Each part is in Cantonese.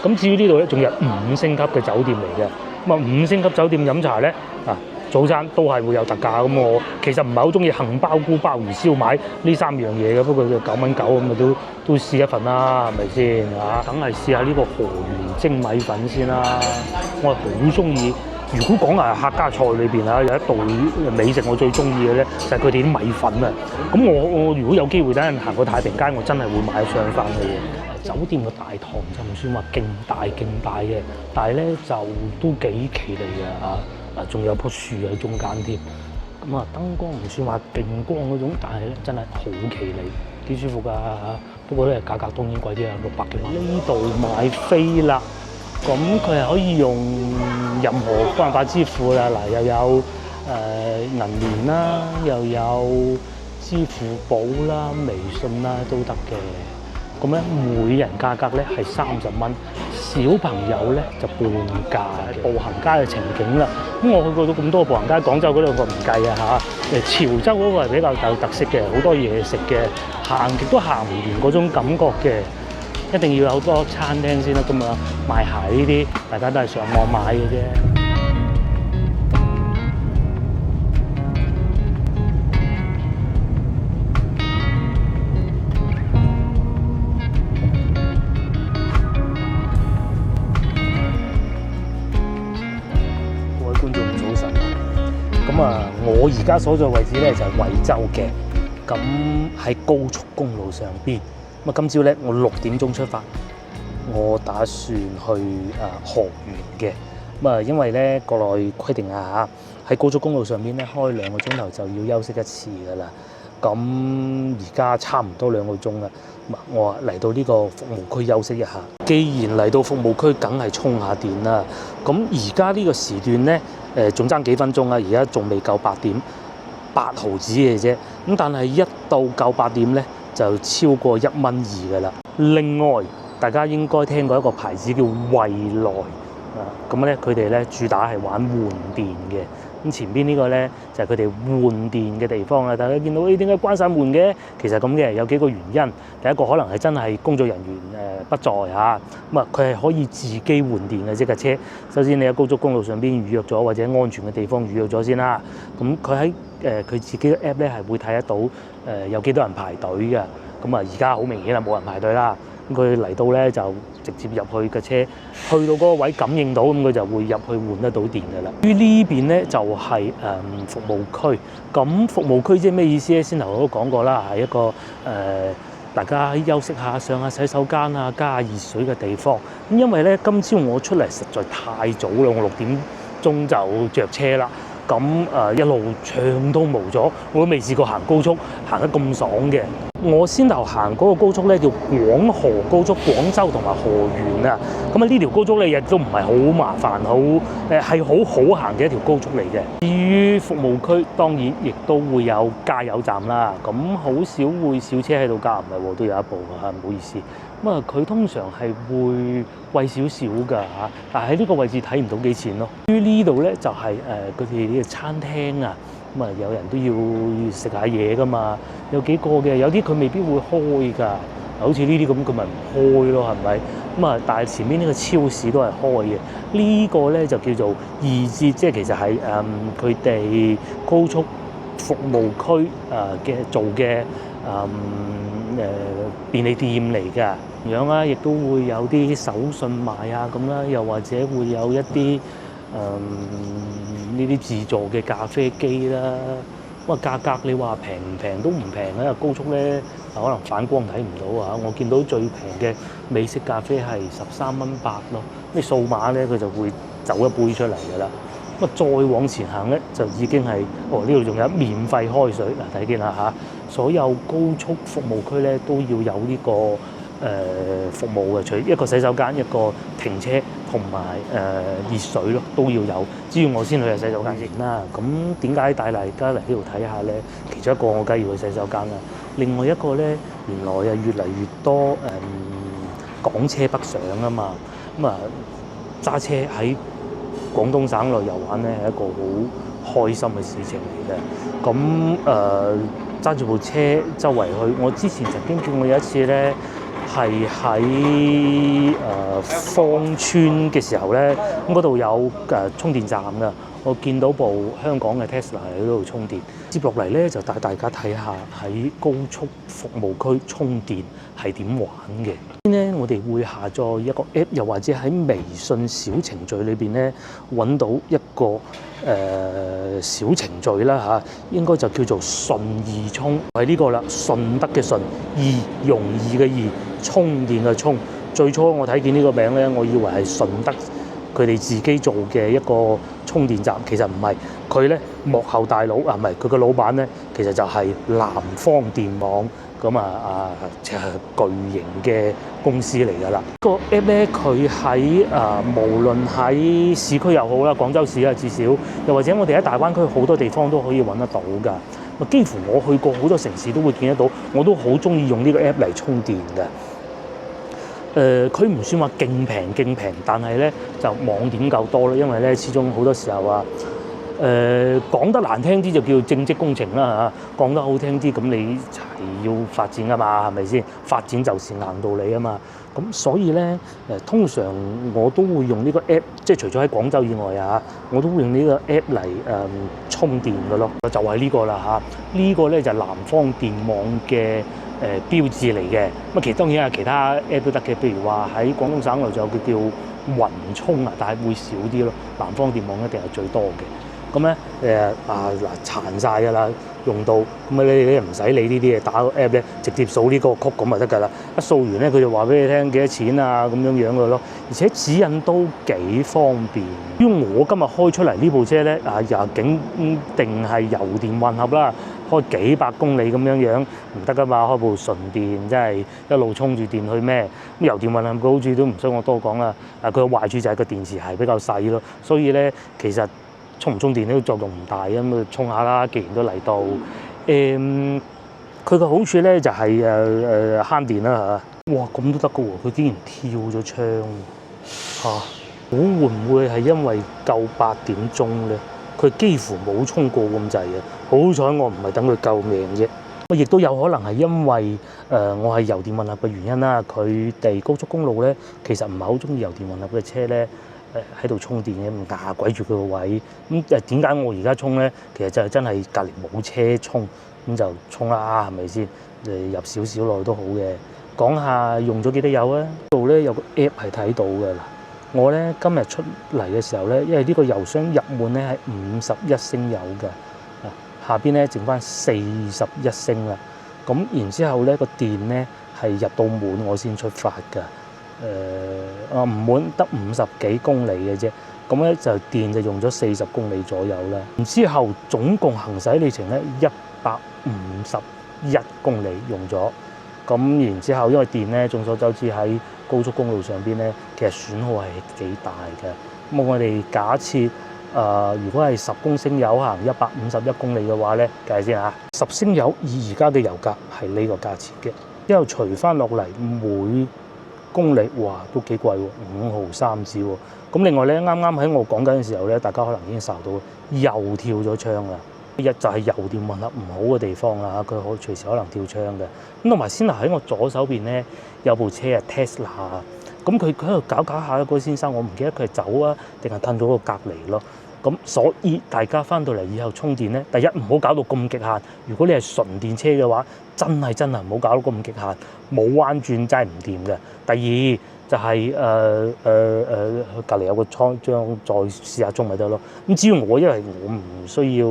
咁至於呢度咧，仲有5星級嘅酒店嚟嘅。咁啊5星級酒店飲茶咧早餐都係會有特價。咁我其實唔係好中意杏鮑菇、鮑魚燒賣呢3樣嘢嘅，不過9蚊9咁啊都試一份啦，係咪先嚇？梗係試下呢個河源蒸米粉先啦，我係好中意。如果講客家菜裏邊有一道美食我最中意嘅咧，就係佢哋啲米粉啊。咁我如果有機會等陣行過太平街，我真係會買上翻去嘅。酒店嘅大堂就唔算話勁大嘅，但係咧就都幾企理嘅仲有棵樹喺中間添。咁啊燈光唔算話勁光嗰種，但係咧真係好企理，幾舒服㗎。不過咧價格當然貴啲，600幾蚊。呢度買飛啦。咁佢係可以用任何方法支付啦，又有銀聯啦，又有支付寶啦、微信啦都得嘅。咁咧每人價格咧係30蚊，小朋友咧就半價嘅。步行街嘅情景啦，咁我去過到咁多步行街，廣州嗰兩個唔計潮州嗰個係比較有特色嘅，好多嘢食嘅，行極都行唔完嗰種感覺嘅。一定要有好多餐廳先得㗎嘛，賣鞋呢啲大家都係上網買嘅啫。各位觀眾早晨，我而家所在位置咧就係惠州嘅，咁喺高速公路上邊。今朝咧，我6點鐘出發，我打算去河源嘅。因為咧國內規定喺高速公路上邊咧開2個鐘頭就要休息一次㗎啦。咁而家差唔多2個鐘啦，我嚟到呢個服務區休息一下。既然嚟到服務區，梗係充下電啦。咁而家呢個時段咧，仲爭幾分鐘啦，而家仲未夠8點，8毫子嘅啫。咁但係一到夠8點咧，就超過1.2蚊㗎啦。另外，大家應該聽過一個牌子叫蔚來咁咧佢哋咧主打係玩換電嘅。咁前邊呢個咧就係佢哋換電嘅地方啦。大家見到點解關晒門嘅？其實咁嘅，有幾個原因。第一個可能係真係工作人員不在佢係可以自己換電嘅，即架車。首先你喺高速公路上邊預約咗，或者安全嘅地方預約咗先啦。咁佢喺佢自己嘅 app 咧係會睇得到有幾多人排隊嘅。而家好明顯係冇人排隊啦。佢嚟到咧就直接入去嘅車，去到嗰個位感應到，咁佢就會入去換得到電㗎啦。於呢邊咧就係服務區。咁服務區即係咩意思咧？先頭我都講過啦，係一個大家休息下、上下洗手間啊、加下熱水嘅地方。咁因為咧今朝我出嚟實在太早啦，我6點鐘就着車啦。一路暢通無阻，我都未試過行高速行得咁爽嘅。我先頭行嗰個高速咧叫廣河高速，廣州同埋河源啊。呢條高速咧亦都唔係好麻煩，係好好行嘅一條高速嚟嘅。至於服務區，當然亦都會有加油站啦。好少會小車喺度加，唔係喎，都有一部㗎嚇，唔好意思。佢通常係會貴少少㗎但係喺呢個位置睇唔到幾錢咯。於呢度咧就係佢哋呢個餐廳啊，有人都要食下嘢㗎嘛，有幾個嘅，有啲佢未必會開㗎，好似呢啲咁佢咪唔開咯，係咪？但係前面呢個超市都係開嘅。呢個咧就叫做二節，即係其實係佢哋高速服務區嘅做嘅便利店嚟㗎。咁樣啦，亦都會有啲手信賣咁啦，又或者會有一啲呢啲自助嘅咖啡機啦。價格你話平唔平都唔平啊！高速咧可能反光睇唔到我見到最平嘅美式咖啡係13.8蚊咯。咩數碼咧佢就會走一杯出嚟㗎啦。再往前行咧就已經係呢度仲有免費開水嗱，睇見啦所有高速服務區咧都要有呢個服務嘅，除一個洗手間、一個停車同埋熱水咯，都要有。只要我先去下洗手間先啦。咁點解帶大家嚟呢度睇下咧？其中一個我梗係要去洗手間啦。另外一個咧，原來越嚟越多港車北上啊嘛。揸車喺廣東省內遊玩咧係一個好開心嘅事情嚟嘅。揸住部車周圍去，我之前曾經見過有一次咧。係喺芳村嘅時候咧，咁嗰度有充電站㗎。我見到部香港嘅 Tesla 喺嗰度充電。接落嚟咧就帶大家睇下喺高速服務區充電係點玩嘅。先咧，我哋會下載一個 app， 又或者喺微信小程序裏邊咧揾到一個小程序啦嚇，應該就叫做順易充，係呢個啦，順德嘅順，易容易嘅易，充電嘅充。最初我睇見呢個名咧，我以為係順德佢哋自己做嘅一個充電站，其實唔係，佢咧幕後大佬啊，唔係佢個老闆咧，其實就係南方電網咁就係巨型嘅公司嚟㗎啦。個 app 咧，佢喺無論喺市區又好啦，廣州市啊至少，又或者我哋喺大灣區好多地方都可以揾得到㗎。幾乎我去過好多城市都會見得到，我都好中意用呢個 app 嚟充電㗎。佢唔算話勁平，但係咧就網點夠多啦，因為咧始終好多時候講得難聽啲就叫政績工程啦嚇，講得好聽啲咁你係要發展㗎嘛，係咪先？發展就是硬道理啊嘛。咁所以咧通常我都會用呢個 app， 即係除咗喺廣州以外我都會用呢個 app 嚟充電㗎咯。就係呢個啦嚇，呢個咧就係南方電網嘅標誌嚟嘅。咁其實當然係其他 app 都得嘅，譬如話喺廣東省內仲有個叫雲充但係會少啲咯。南方電網一定係最多嘅。咁咧殘晒㗎啦，用到咁你唔使理呢啲嘢，打個 app 咧直接掃呢個曲咁就得㗎啦。一掃完咧，佢就話俾你聽幾多錢咁樣嘅咯。而且指引都幾方便。因為我今日開出嚟呢部車咧又竟定係油電混合啦，開幾百公里咁樣唔得㗎嘛，開部純電真係一路充住電去咩？咁油電混合嘅好處都唔需要我多講啦。佢嘅壞處就係個電池係比較細咯，所以咧其實充唔充電都作用唔大，咁充下啦。既然都嚟到，佢個好處咧就係慳電啦嚇。哇，咁都得㗎喎！佢竟然跳咗窗嚇，會唔會係因為夠8點鐘咧？佢幾乎冇充過咁滯嘅。好彩我唔係等佢救命啫。我亦都有可能係因為我係油電混合嘅原因啦。佢哋高速公路咧其實唔係好中意油電混合嘅車咧。喺度充電嘅，唔壓鬼住佢個位。咁點解我而家充咧？其實就係真係隔離冇車充，咁就充啦，係咪先？入少少內都好嘅。講下用咗幾多油啊？度咧有個 app 係睇到㗎啦。我咧今日出嚟嘅時候咧，因為呢個油箱入滿咧係51升油㗎，下邊咧剩翻41升啦。咁然之後咧個電咧係入到滿我先出發㗎。唔滿得50幾公里嘅啫，咁咧就電就用咗40公里左右啦。然之後總共行駛里程咧151公里用咗，咁然之後因為電咧眾所周知喺高速公路上邊咧，其實損耗係幾大嘅。咁我哋假設如果係10公升油行151公里嘅話咧，計下先嚇，10升油以而家嘅油價係呢個價錢嘅，之後除翻落嚟每公里哇都幾貴喎，5毫3子喎。咁另外咧，啱啱喺我講緊嘅時候咧，大家可能已經睄到又跳咗窗啦。一就係油電混合唔好嘅地方啦，佢可隨時可能跳窗嘅。咁同埋先喺我左手邊咧有部車Tesla，咁佢喺度搞下嗰個先生，我唔記得佢係走定係褪咗個隔離咯。咁所以大家翻到嚟以後充電咧，第一唔好搞到咁極限。如果你係純電車嘅話，真係唔好搞到咁極限，冇彎轉真係唔掂嘅。第二就係隔離有個倉將再試下充咪得咯。咁至於我，因為我唔需要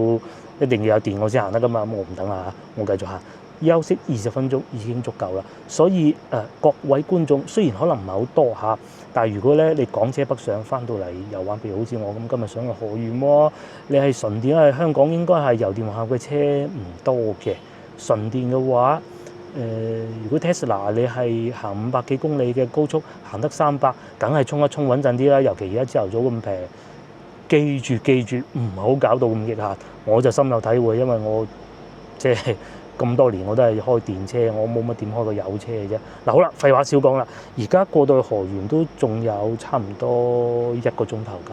一定要有電我先行得噶嘛，咁我唔等啦，我繼續行。休息20分鐘已經足夠啦。所以各位觀眾雖然可能唔係好多但係如果咧你港車北上翻到嚟遊玩，譬如好似我咁今日上去河源喎，你係純電，因為香港應該係油電混合嘅車唔多嘅。純電嘅話，如果 Tesla 你係行500幾公里嘅高速，行得300，梗係充一充穩陣啲啦。尤其而家朝頭早咁平，記住唔好搞到咁極限。我就深有體會，因為我即係咁多年我都係開電車，我冇乜點開過油車嘅啫。嗱好啦，廢話少講啦，而家過到去河源都仲有差唔多1個鐘頭㗎。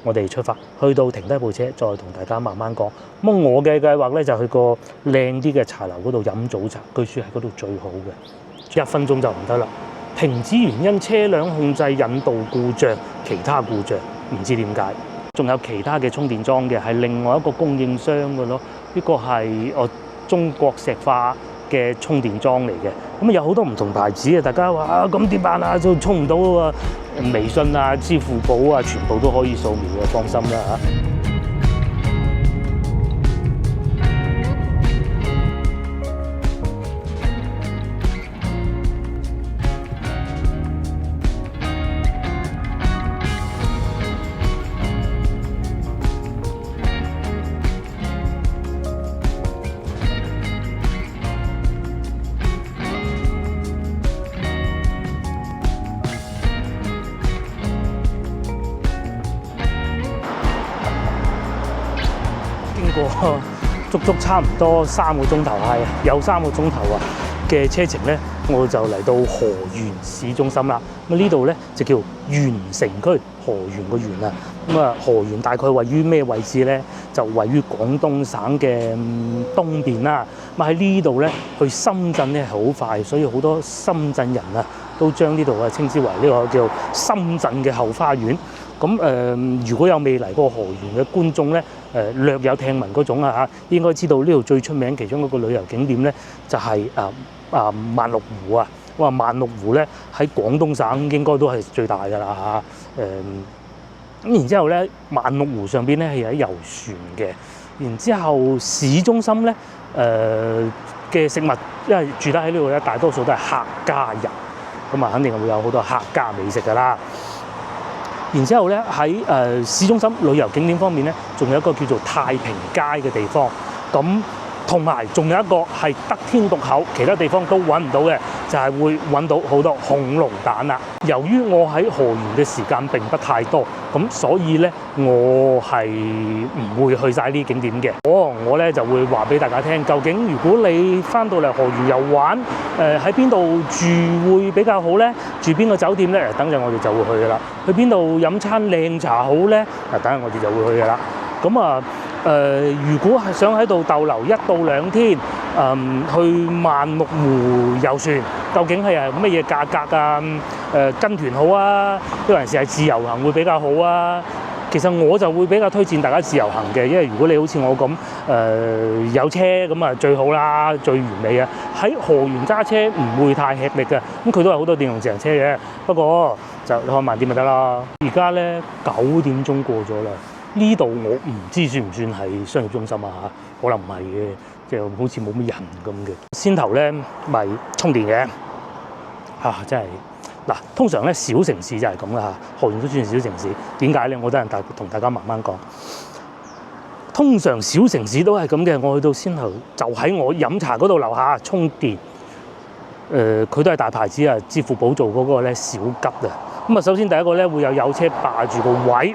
我哋出發去到停低部車，再同大家慢慢講。咁我嘅計劃咧就去個靚啲嘅茶樓嗰度飲早茶，據說係嗰度最好嘅。1分鐘就唔得啦。停止原因車輛控制引導故障，其他故障唔知點解。仲有其他嘅充電樁嘅，係另外一個供應商嘅咯。呢個係中國石化嘅充電樁嚟嘅。咁有好多唔同牌子嘅，大家話啊咁點辦啊？就充唔到啊！微信啊、支付寶啊，全部都可以掃描嘅，放心啦嚇。足足差唔多3個鐘頭，係有3個鐘頭啊嘅車程咧，我就嚟到河源市中心啦。咁呢度咧就叫源城區，河源個源啊。咁啊，河源大概位於咩位置咧？就位於廣東省嘅東邊啦。咁喺呢度咧去深圳咧係好快，所以好多深圳人啊都將呢度啊稱之為呢個叫深圳嘅後花園。咁如果有未嚟過河源嘅觀眾咧，略有聽聞嗰種啊嚇，應該知道呢度最出名其中一個旅遊景點咧，就係萬綠湖啊。哇，萬綠湖咧喺廣東省應該都係最大㗎啦嚇。咁然之後咧，萬綠湖上邊咧係有遊船嘅。然之後市中心咧嘅食物，因為住得喺呢度咧，大多數都係客家人，咁啊肯定會有好多客家美食㗎啦。然之後咧喺市中心旅遊景點方面咧，仲有一個叫做太平街嘅地方，咁同埋仲有一個係得天獨厚，其他地方都揾唔到嘅，就係會揾到好多恐龍蛋啦。由於我喺河源嘅時間並不太多，咁所以咧我係唔會去晒呢啲景點嘅。我咧就會話俾大家聽，究竟如果你翻到嚟河源遊玩，喺邊度住會比較好咧？住邊個酒店咧？等陣我哋就會去噶啦。去邊度飲餐靚茶好咧？等陣我哋就會去噶啦。咁啊如果係想喺度逗留1到2天，去萬綠湖遊船，究竟係乜嘢價格啊？跟團好啊，有陣時係自由行會比較好啊。其實我就會比較推薦大家自由行嘅，因為如果你好似我咁有車咁啊最好啦，最完美啊！喺河源揸車唔會太吃力嘅，咁佢都有好多電動自行車嘅，不過就你開慢啲咪得啦。而家咧9點鐘過咗啦，呢度我唔知算唔算係商業中心啊嚇？可能唔係嘅，即係好似冇乜人咁嘅。先頭咧咪充電嘅嚇，真係〜嗱，通常咧小城市就係咁啦嚇，河源都算小城市。點解咧？我等陣同大家慢慢講。通常小城市都係咁嘅。我去到先頭就喺我飲茶嗰度樓下充電。佢都係大牌子啊，支付寶做嗰個咧小吉啊。咁啊，首先第一個咧會有車霸住個位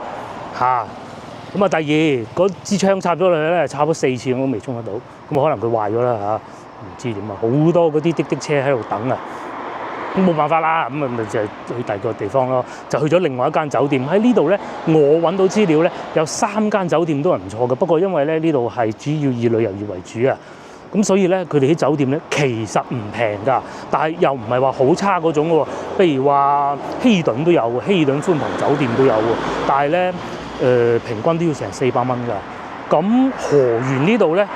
嚇。咁啊，第二嗰支槍插咗落去咧，插咗4次我都未充得到。咁可能佢壞咗啦嚇，唔知點啊。好多嗰啲滴車喺度等啊。咁冇辦法啦，咁咪就係去第二個地方咯，就去咗另外一間酒店。喺呢度咧，我揾到資料咧，有3間酒店都係唔錯嘅。不過因為咧呢度係主要以旅遊業為主啊，咁所以咧佢哋啲酒店咧其實唔平㗎，但係又唔係話好差嗰種喎。譬如話希頓都有，希頓寬頻酒店都有喎，但係咧平均都要成400蚊㗎。咁河源呢度咧，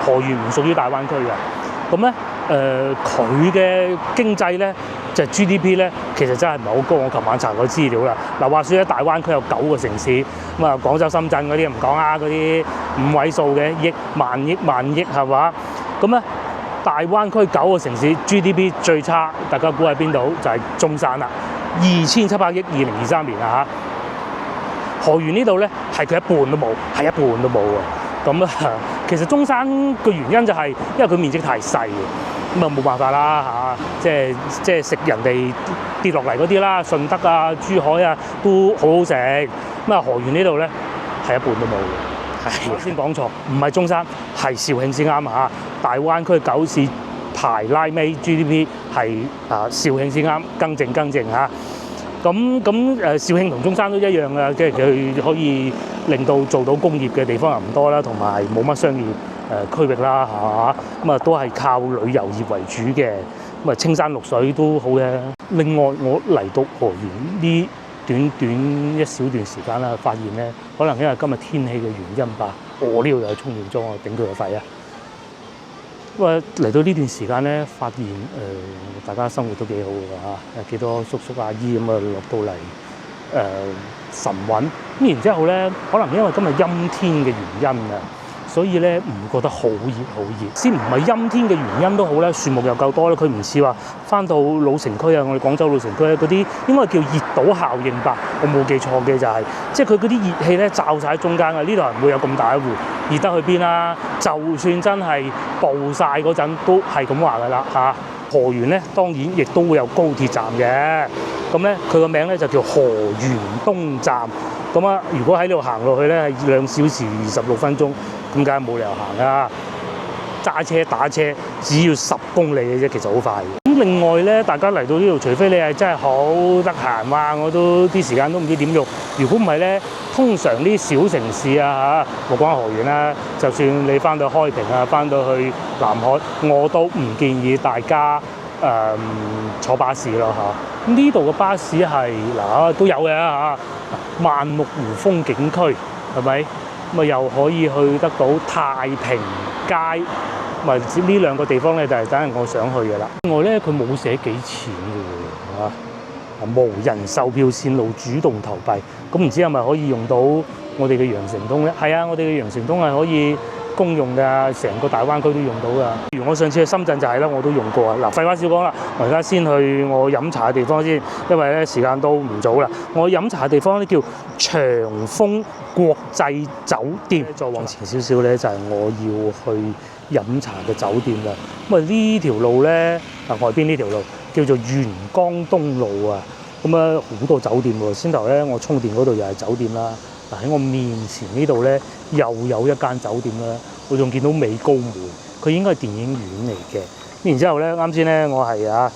河源唔屬於大灣區㗎，咁咧。佢嘅經濟咧，就係 GDP 咧，其實真係唔係好高。我琴晚查過資料啦。嗱，話說喺大灣區有9個城市，咁啊廣州、深圳嗰啲唔講啊，嗰啲5位數嘅億、萬億係嘛？咁咧，大灣區9個城市 GDP 最差，大家估喺邊度？就係中山啦，2700億2023年啊嚇。河源呢度咧係佢一半都冇，係一半都冇喎。咁啊，其實中山嘅原因就係因為佢面積太細。咁啊冇辦法啦嚇，即係食人哋跌落嚟嗰啲啦，順德啊、珠海啊都好好食。咁啊河源呢度咧係一半都冇嘅。係先講錯，唔係中山，係肇慶先啱嚇。大灣區9市排拉尾 GDP 係肇慶先啱，更正嚇。咁肇慶同中山都一樣嘅，即係佢可以令到做到工業嘅地方又唔多啦，同埋冇乜商業區域啦嚇，咁啊都係靠旅遊業為主嘅。咁啊青山綠水都好嘅。另外我嚟到河源呢短短一小段時間啦，發現咧可能因為今日天氣嘅原因吧，我呢度又有充電樁，我頂佢個肺啊！咁啊嚟到呢段時間咧，發現大家生活都幾好㗎嚇，幾多叔叔阿姨咁啊落到嚟晨運。咁然之後咧，可能因為今日陰天嘅原因啊，所以咧唔覺得好熱好熱。先唔係陰天嘅原因都好咧，樹木又夠多咧，佢唔似話翻到老城區啊，我哋廣州老城區咧嗰啲應該叫熱島效應吧，我冇記錯嘅就係、即係佢嗰啲熱氣咧罩晒喺中間啊，呢度係唔會有咁大一壺，熱得去邊啦？就算真係暴晒嗰陣都係咁話㗎啦嚇。河源咧當然亦都會有高鐵站嘅，咁咧佢個名咧就叫河源東站。咁啊，如果喺呢度行落去咧，係2小時26分鐘，咁梗係冇理由行啦。揸車打車只要10公里嘅啫，其實好快。咁另外咧，大家嚟到呢度，除非你係真係好得閒，哇！我都啲時間都唔知點用。如果唔係咧，通常啲小城市啊嚇，冇講河源啦，就算你翻到開平啊，翻到去南海，我都唔建議大家坐巴士咯嚇。呢度嘅巴士係嗱都有嘅嚇，萬綠湖風景區係咪？咁啊又可以去得到太平街，咪呢兩個地方咧就係等陣我想去嘅啦。另外咧，佢冇寫幾錢嘅喎嚇，無人售票線路主動投幣，咁唔知係咪可以用到我哋嘅羊城通咧？係啊，我哋嘅羊城通係可以公用㗎，成個大灣區都用到㗎。譬如我上次去深圳就係啦，我都用過啊。嗱，廢話少講啦，我而家先去我飲茶嘅地方先，因為咧時間都唔早啦。我飲茶嘅地方咧叫長豐國際酒店。再往前少少咧，就係我要去飲茶嘅酒店啦。咁啊呢條路咧，外邊呢條路叫做沿江東路啊。咁啊好多酒店喎。先頭咧我充電嗰度又係酒店啦。嗱喺我面前呢度咧又有一間酒店啦。我仲見到美高梅，佢應該係電影院嚟嘅。然之後咧，啱先咧我係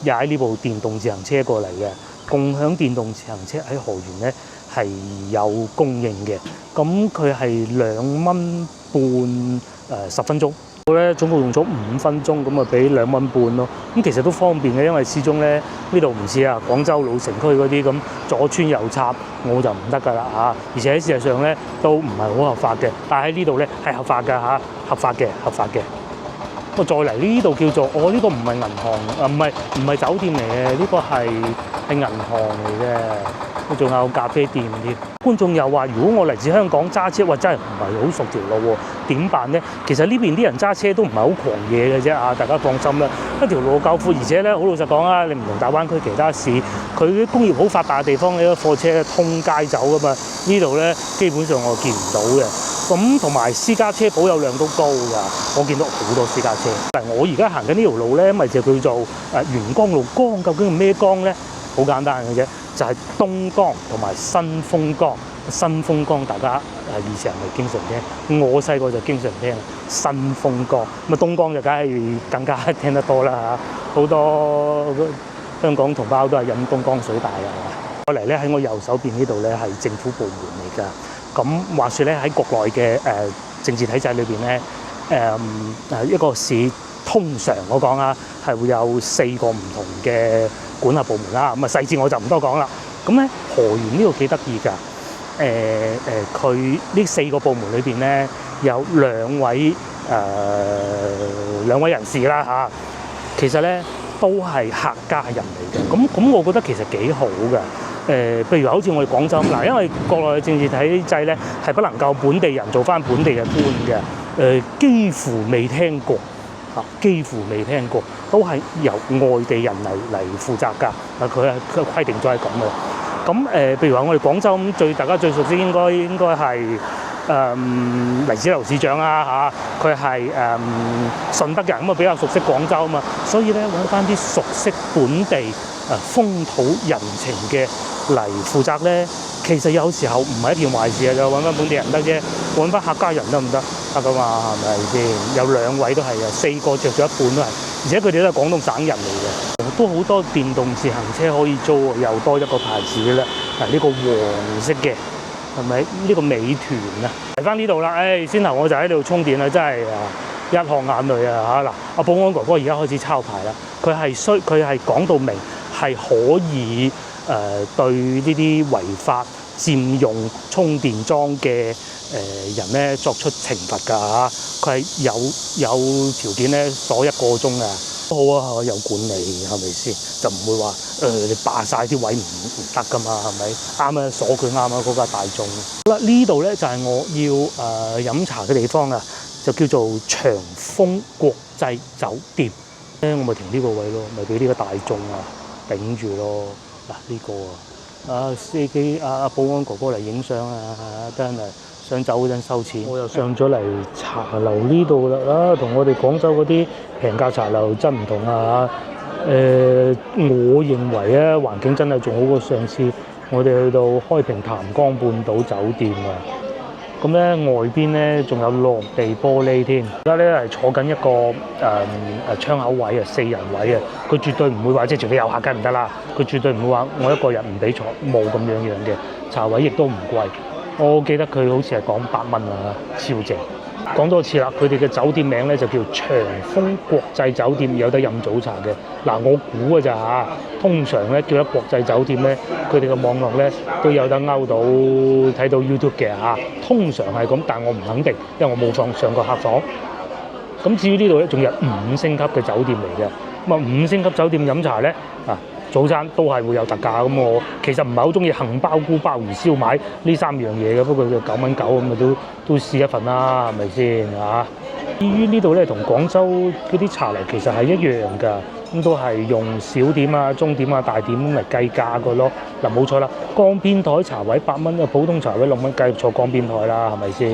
踩呢部電動自行車過嚟嘅。共享電動自行車喺河源咧係有供應嘅，咁佢係2蚊半10分鐘。我咧總共用咗5分鐘，咁啊俾2蚊半咯。咁其實都方便嘅，因為始終咧呢度唔似廣州老城區嗰啲咁左穿右插，我就唔得㗎啦嚇。而且事實上咧都唔係好合法嘅，但係喺呢度咧係合法㗎嚇，合法嘅。我再嚟呢度叫做呢個唔係銀行唔係酒店嚟嘅，呢個係銀行嚟嘅。仲有咖啡店添。觀眾又話：如果我嚟自香港揸車，真係唔係好熟條路喎，點辦呢？其實呢邊啲人揸車都唔係好狂野嘅啫啊！大家放心啦，一條路夠闊，而且咧好老實講啊，你唔同大灣區其他市，佢啲工業好發達嘅地方，你啲貨車通街走噶嘛。呢度咧基本上我見唔到嘅。咁同埋私家車保有量都高㗎，我見到好多私家車。我而家行緊呢條路咧，咪就叫做沿江路。江究竟係咩江咧？好簡單嘅啫。就係東江同埋新豐江。新豐江大家以前係咪經常聽？我細個就經常聽新豐江。咁東江就梗係更加聽得多啦嚇。好多香港同胞都係飲東江水大㗎。過嚟咧喺我右手邊呢度咧係政府部門嚟㗎。咁話說咧喺國內嘅政治體制裏邊咧一個市通常我講係會有4個唔同嘅管轄部門啦。咁細節我就唔多講啦。咁咧河源呢度幾得意㗎。佢呢4個部門裏邊咧有兩位人士啦嚇。其實咧都係客家人嚟嘅。咁我覺得其實幾好㗎。譬如好似我哋廣州嗱，因為國內嘅政治體制咧係不能夠本地人做翻本地嘅官嘅，幾乎未聽過嚇，都係由外地人嚟負責㗎。佢規定咗係咁嘅。咁譬如話我哋廣州咁大家最熟悉應該係黎子劉市長啦嚇，佢係順德人咁啊，比較熟悉廣州啊嘛，所以咧揾翻啲熟悉本地風土人情嘅嚟負責咧，其實有時候唔係一件壞事啊！就揾翻本地人得啫，揾翻客家人得唔得？得㗎嘛，係咪先？有2位都係啊，4個着咗一半都係，而且佢哋都係廣東省人嚟嘅。都好多電動自行車可以租，又多一個牌子嘅啦。呢個黃色嘅係咪？呢個美團啊，嚟翻呢度啦。先頭我就喺度充電啦，真係一殼眼淚啊嚇！嗱，阿保安哥哥而家開始抄牌啦，佢係講到明係可以對呢啲違法佔用充電樁嘅人咧作出懲罰㗎嚇，佢係有條件咧鎖1個鐘㗎。好啊，有管理係咪先？就唔會話你霸晒啲位唔得㗎嘛，係咪？啱啊，鎖佢啱啊，嗰架大眾。好啦，呢度咧就係我要飲茶嘅地方啊，就叫做長豐國際酒店。我咪停呢個位咯，咪俾呢個大眾頂住咯。嗱呢個司機保安哥哥嚟影相啊，真係想走嗰陣收錢。我又上咗嚟茶樓呢度啦，同我哋廣州嗰啲平價茶樓真唔同啊！我認為咧環境真係仲好過上次我哋去到開平潭江半島酒店啊！咁咧外邊咧仲有落地玻璃添。而家咧係坐緊一個窗口位啊，4人位啊，佢絕對唔會話即係除非有客梗唔得啦，佢絕對唔會話我一個人唔俾坐，冇咁樣嘅。茶位亦都唔貴，我記得佢好似係講8蚊啊，超正。講多次啦，佢哋嘅酒店名咧就叫長豐國際酒店，有得飲早茶嘅。嗱，我估㗎咋嚇，通常咧叫得國際酒店咧，佢哋嘅網絡咧都有得勾到睇到 YouTube 嘅嚇。通常係咁，但我唔肯定，因為我冇上過客房。咁至於呢度咧，仲有5星級嘅酒店嚟嘅。咁啊，5星級酒店飲茶咧早餐都係會有特價。咁我其實唔係好中意杏鮑菇、鮑魚燒賣呢3樣嘢嘅，不過就9蚊9咁啊，都試一份啦，係咪先嚇？至於呢度咧，同廣州嗰啲茶樓其實係一樣㗎，咁都係用小點啊、中點啊、大點咁嚟計價㗎咯。嗱，冇錯啦，江邊台茶位8蚊啊，普通茶位6蚊，繼續坐江邊台啦，係咪先？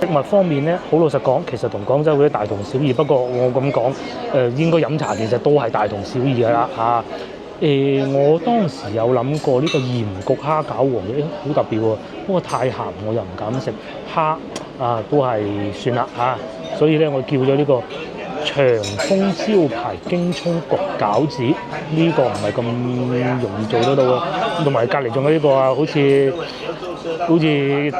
食物方面咧，好老實講，其實同廣州嗰啲大同小異。不過我咁講，應該飲茶其實都係大同小異㗎啦嚇。我當時有諗過呢個鹽焗蝦餃王嘅，好特別喎。不過太鹹，我又唔敢食蝦都係算啦嚇。所以咧，我叫咗呢個長豐招牌京葱焗餃子，呢個唔係咁容易做得到喎。同埋隔離仲有呢個好似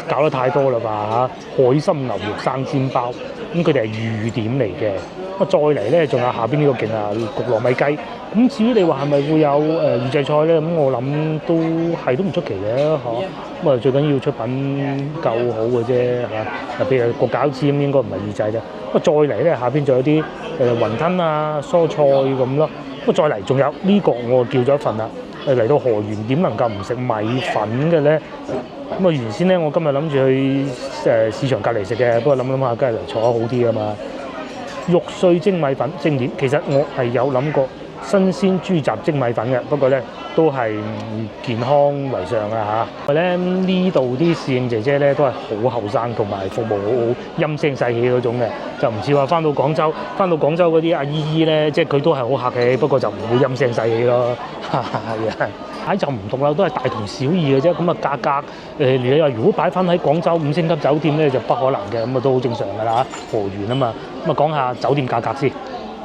搞得太多啦吧嚇，海參牛肉生煎包，咁佢哋係預點嚟嘅。再嚟咧，仲有下邊呢個勁啊，焗糯米雞。咁至於你話係咪會有預製菜咧？咁我諗都唔出奇嘅嚇。咁啊，最緊要出品夠好嘅啫嚇。譬如焗餃子咁，應該唔係預製啫。咁再嚟咧，下邊仲有啲雲吞啊、蔬菜咁咯。咁再嚟仲有呢個，我叫咗一份啦。嚟到河源點能夠唔食米粉嘅咧？咁原先咧，我今日諗住去市場隔離食嘅，不過諗下，梗係嚟坐得好啲啊嘛。肉碎蒸米粉蒸點，其實我係有諗過新鮮豬雜蒸米粉嘅，不過咧都係健康為上啊嚇。因為咧呢度啲侍應姐姐咧都係好後生，同埋服務好好，陰聲細氣嗰種嘅，就唔似話翻到廣州嗰啲阿姨咧，即係佢都係好客氣，不過就唔會陰聲細氣咯。係啊，擺就唔同啦，都係大同小異嘅啫。咁啊價格你話如果擺翻喺廣州5星級酒店咧就不可能嘅，咁啊都好正常㗎啦。河源啊嘛，咁啊講下酒店價格先，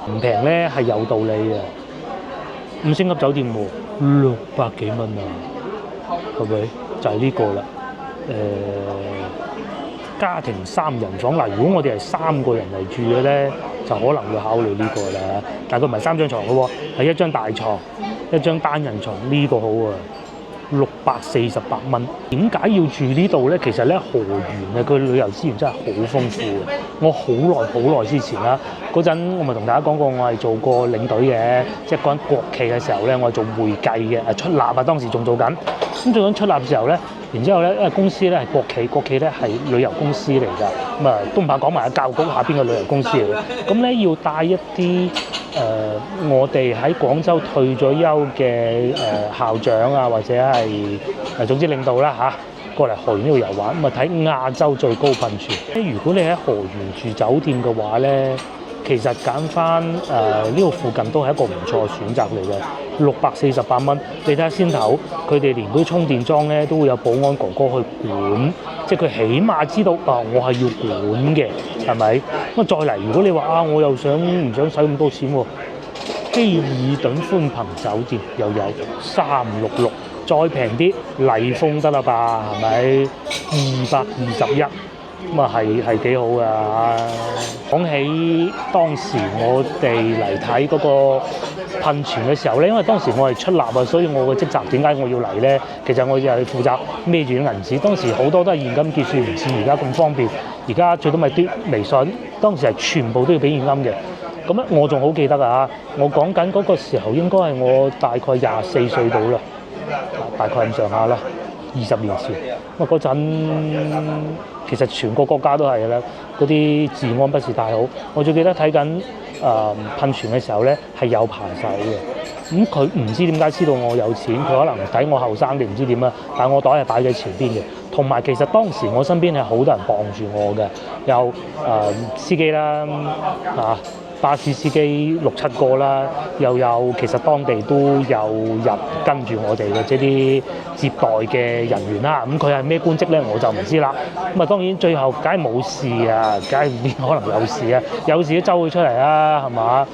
唔平咧係有道理嘅。5星級酒店喎，600幾蚊啊，係咪？就係呢個啦。家庭3人房嗱，如果我哋係3個人嚟住嘅咧，就可能會考慮呢個啦。但係佢唔係3張床嘅喎，係1張大床、1張單人床，呢個好啊，648蚊。點解要住呢度咧？其實咧河源佢旅遊資源真係好豐富嘅。我好耐之前啦，嗰陣我咪同大家講過，我係做過領隊嘅，即係講緊國企嘅時候咧，我係做會計嘅，出納啊，當時仲做緊。咁做緊出納嘅時候咧，然之後咧，因為公司咧係國企咧係旅遊公司嚟㗎，咁啊都唔怕講埋教育局下邊嘅旅遊公司嚟嘅。咁咧要帶一啲我哋喺廣州退咗休嘅校長啊，或者係總之領導啦嚇，過嚟河源呢度遊玩，咁啊睇亞洲最高噴泉。如果你喺河源住酒店嘅話咧，其實揀翻呢度附近都係一個唔錯嘅選擇嚟嘅，648蚊。你睇下先頭，佢哋連嗰啲充電樁咧都會有保安哥哥去管，即係佢起碼知道我係要管嘅，係咪？咁再嚟，如果你話我又唔想使咁多錢喎，希爾頓寬頻酒店又有366，再平啲麗豐得啦吧，係咪？221。咁啊係幾好㗎嚇。講起當時我哋嚟睇嗰個噴泉嘅時候咧，因為當時我係出納啊，所以我嘅職責點解我要嚟咧？其實我就係負責孭住啲銀紙。當時好多都係現金結算，唔似而家咁方便。而家最多咪嘟微信，當時係全部都要俾現金嘅。咁咧我仲好記得啊！我講緊嗰個時候應該係我大概24歲到啦，大概咁上下啦，20年前。咁啊嗰陣其實全個國家都係啦，嗰啲治安不是太好。我最記得睇緊噴泉嘅時候咧係有扒手嘅。咁佢唔知點解知道我有錢，佢可能睇我後生定唔知點啊。但係我袋係擺喺前邊嘅，同埋其實當時我身邊係好多人傍住我嘅，有司機啦巴士司機6-7個啦，又有其實當地都有人跟住我哋嘅，即係啲接待嘅人員啦。咁佢係咩官職咧，我就唔知啦。咁啊當然最後梗係冇事啊，梗係邊可能有事啊？有事都周佢出嚟啦，係嘛？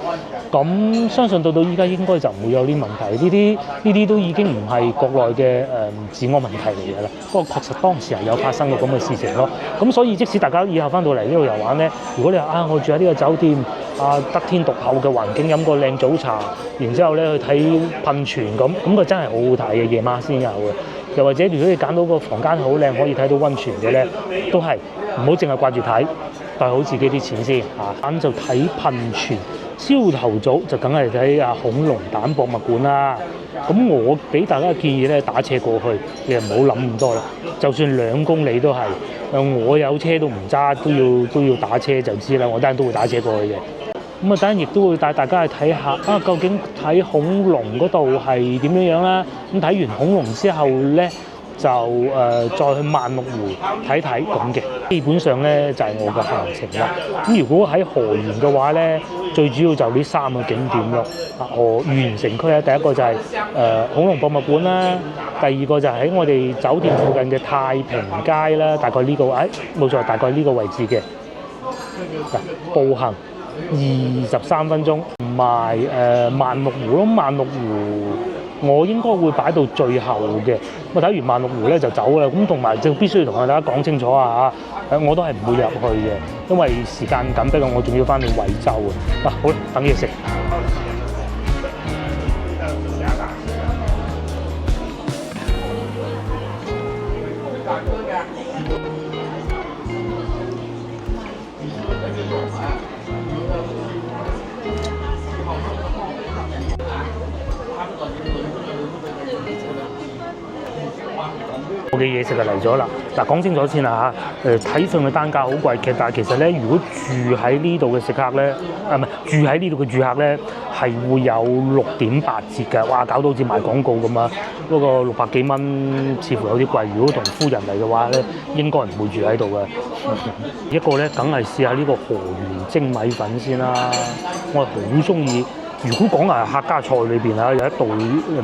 咁相信到依家應該就唔會有啲問題。呢啲都已經唔係國內嘅治安問題嚟嘅啦。不過確實當時係有發生過咁嘅事情咯。咁所以即使大家以後翻到嚟呢度遊玩咧，如果你話我住喺呢個酒店得天獨厚嘅環境，飲個靚早茶，然之後咧去睇噴泉咁個真係好好睇嘅，夜晚先有嘅。又或者如果你揀到個房間好靚，可以睇到溫泉嘅咧，都係唔好淨係掛住睇，帶好自己啲錢先嚇。咁就睇噴泉，朝頭早就梗係睇恐龍蛋博物館啦。咁我俾大家嘅建議咧，打車過去，你又唔好諗咁多啦。就算2公里都係，我有車都唔揸，都要打車就知啦。我當然都會打車過去嘅。咁啊，當然亦都會帶大家去睇下究竟睇恐龍嗰度係點樣啦。咁睇完恐龍之後咧，就再去萬綠湖睇睇咁嘅。基本上咧就係我嘅行程啦。咁如果喺河源嘅話咧，最主要就呢3個景點咯。河源城區咧，第一個就係恐龍博物館啦，第二個就係喺我哋酒店附近嘅太平街啦，大概呢個冇錯，大概呢個位置嘅。步行23分鐘，同埋萬綠湖咯。萬綠湖我應該會擺到最後嘅。我睇完萬綠湖咧就走啦。咁同埋就必須要同大家講清楚啊！我都係唔會入去嘅，因為時間緊迫，我仲要翻去惠州啊！好啦，等嘢食。我嘅嘢食就嚟咗啦！嗱，講清楚先啦嚇。睇上去單價好貴嘅，但係其實咧，如果住喺呢度嘅食客咧，唔係住喺呢度嘅住客咧，係會有6.8折嘅。哇！搞到好似賣廣告咁啊！嗰個600幾蚊，似乎有啲貴。如果同夫人嚟嘅話咧，應該唔會住喺度嘅。一個咧，梗係試下呢個河源蒸米粉先啦。我係好中意。如果講客家菜裏邊有一道